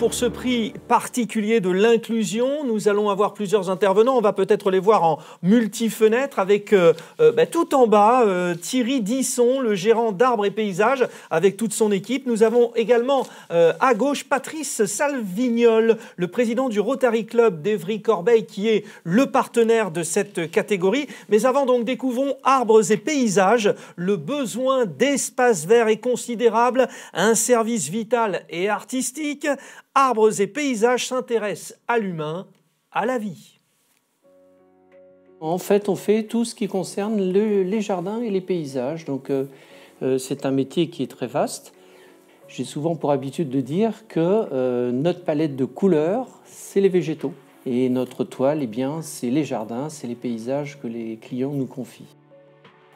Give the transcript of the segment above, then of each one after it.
pour ce prix particulier de l'inclusion, nous allons avoir plusieurs intervenants. On va peut-être les voir en multi-fenêtre avec tout en bas Thierry Disson, le gérant d'Arbres et Paysages, avec toute son équipe. Nous avons également à gauche Patrice Salvignol, le président du Rotary Club d'Évry-Corbeil, qui est le partenaire de cette catégorie. Mais avant, donc, découvrons Arbres et Paysages. Le besoin d'espace vert est considérable, un service vital et artistique. Arbres et Paysages s'intéressent à l'humain, à la vie. En fait, on fait tout ce qui concerne les jardins et les paysages. Donc, c'est un métier qui est très vaste. J'ai souvent pour habitude de dire que notre palette de couleurs, c'est les végétaux. Et notre toile, eh bien, c'est les jardins, c'est les paysages que les clients nous confient.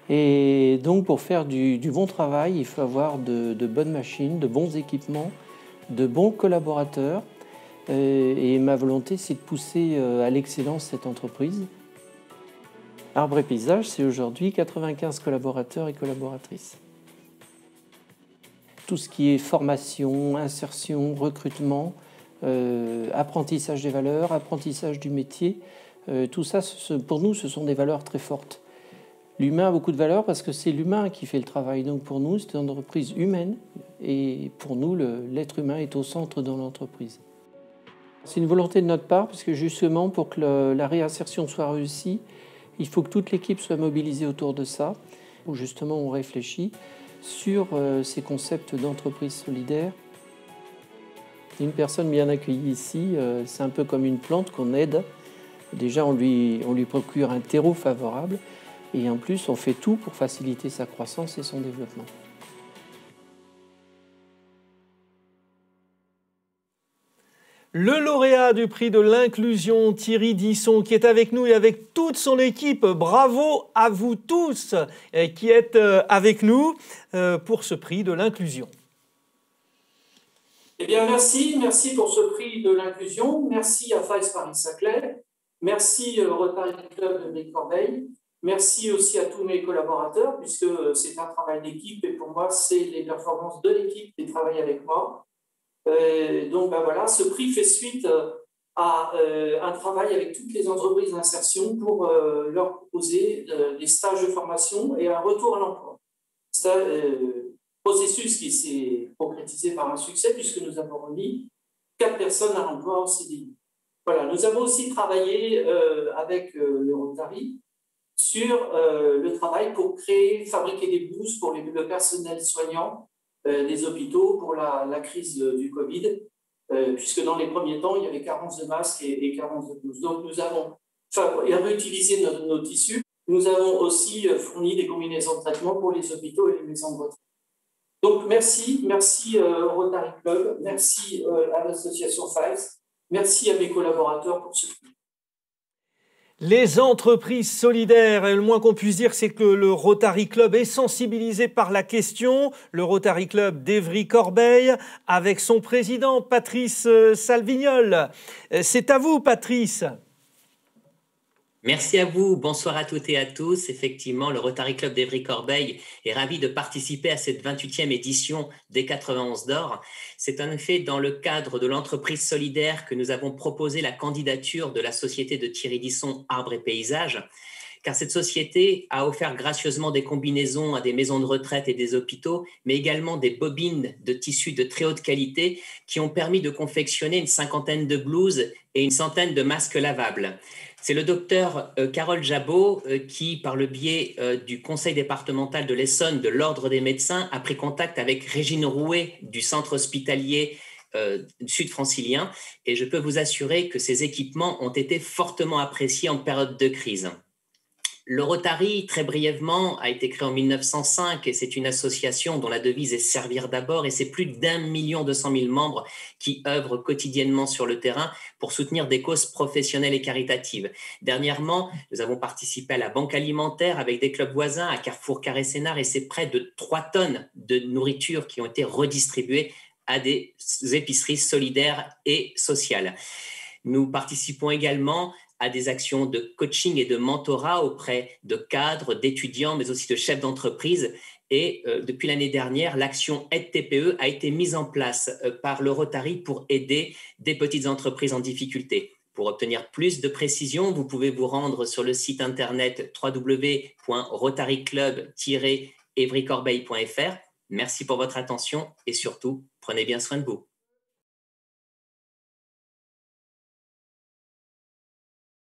Et donc, pour faire du bon travail, il faut avoir de bonnes machines, de bons équipements, de bons collaborateurs. Et ma volonté, c'est de pousser à l'excellence cette entreprise. Arbres et Paysages, c'est aujourd'hui 95 collaborateurs et collaboratrices. Tout ce qui est formation, insertion, recrutement, apprentissage des valeurs, apprentissage du métier, tout ça, pour nous, ce sont des valeurs très fortes. L'humain a beaucoup de valeur parce que c'est l'humain qui fait le travail. Donc pour nous, c'est une entreprise humaine et pour nous, l'être humain est au centre de l'entreprise. C'est une volonté de notre part parce que justement, pour que la réinsertion soit réussie, il faut que toute l'équipe soit mobilisée autour de ça, où justement on réfléchit sur ces concepts d'entreprise solidaire. Une personne bien accueillie ici, c'est un peu comme une plante qu'on aide. Déjà, on lui procure un terreau favorable. Et en plus, on fait tout pour faciliter sa croissance et son développement. Le lauréat du prix de l'inclusion, Thierry Disson, qui est avec nous et avec toute son équipe. Bravo à vous tous qui êtes avec nous pour ce prix de l'inclusion. Eh bien, merci pour ce prix de l'inclusion. Merci à FAIS Paris-Saclay. Merci au Rotary Club d'Évry-Corbeil. Merci aussi à tous mes collaborateurs, puisque c'est un travail d'équipe et pour moi, c'est les performances de l'équipe qui travaille avec moi. Donc voilà, ce prix fait suite à un travail avec toutes les entreprises d'insertion pour leur proposer des stages de formation et un retour à l'emploi. C'est un processus qui s'est concrétisé par un succès puisque nous avons remis 4 personnes à l'emploi en CDI. Voilà, nous avons aussi travaillé avec le Rotary sur le travail pour fabriquer des blouses pour le personnel soignant des hôpitaux pour la crise du Covid, puisque dans les premiers temps, il y avait carence de masques et carence de blouses. Donc, nous avons réutilisé nos tissus. Nous avons aussi fourni des combinaisons de traitement pour les hôpitaux et les maisons de retraite. Donc, merci au Rotary Club, merci à l'association FAIS, merci à mes collaborateurs pour ce prix. Les entreprises solidaires, le moins qu'on puisse dire, c'est que le Rotary Club est sensibilisé par la question. Le Rotary Club d'Évry-Corbeil, avec son président Patrice Salvignol. C'est à vous, Patrice. Merci à vous. Bonsoir à toutes et à tous. Effectivement, le Rotary Club d'Évry-Corbeil est ravi de participer à cette 28e édition des 91 d'or. C'est en effet dans le cadre de l'entreprise solidaire que nous avons proposé la candidature de la société de Thierry Disson, Arbres et Paysages, car cette société a offert gracieusement des combinaisons à des maisons de retraite et des hôpitaux, mais également des bobines de tissus de très haute qualité qui ont permis de confectionner une 50aine de blouses et une centaine de masques lavables. C'est le docteur Carole Jabot qui, par le biais du conseil départemental de l'Essonne de l'Ordre des médecins, a pris contact avec Régine Rouet du centre hospitalier sud-francilien. Et je peux vous assurer que ces équipements ont été fortement appréciés en période de crise. Le Rotary, très brièvement, a été créé en 1905 et c'est une association dont la devise est servir d'abord et c'est plus d'1 200 000 membres qui œuvrent quotidiennement sur le terrain pour soutenir des causes professionnelles et caritatives. Dernièrement, nous avons participé à la banque alimentaire avec des clubs voisins à Carrefour, Carré-Sénart et c'est près de 3 tonnes de nourriture qui ont été redistribuées à des épiceries solidaires et sociales. Nous participons également à des actions de coaching et de mentorat auprès de cadres, d'étudiants, mais aussi de chefs d'entreprise. Et depuis l'année dernière, l'action Aide TPE a été mise en place par le Rotary pour aider des petites entreprises en difficulté. Pour obtenir plus de précisions, vous pouvez vous rendre sur le site internet www.rotaryclub-évry-corbeil.fr. Merci pour votre attention et surtout, prenez bien soin de vous.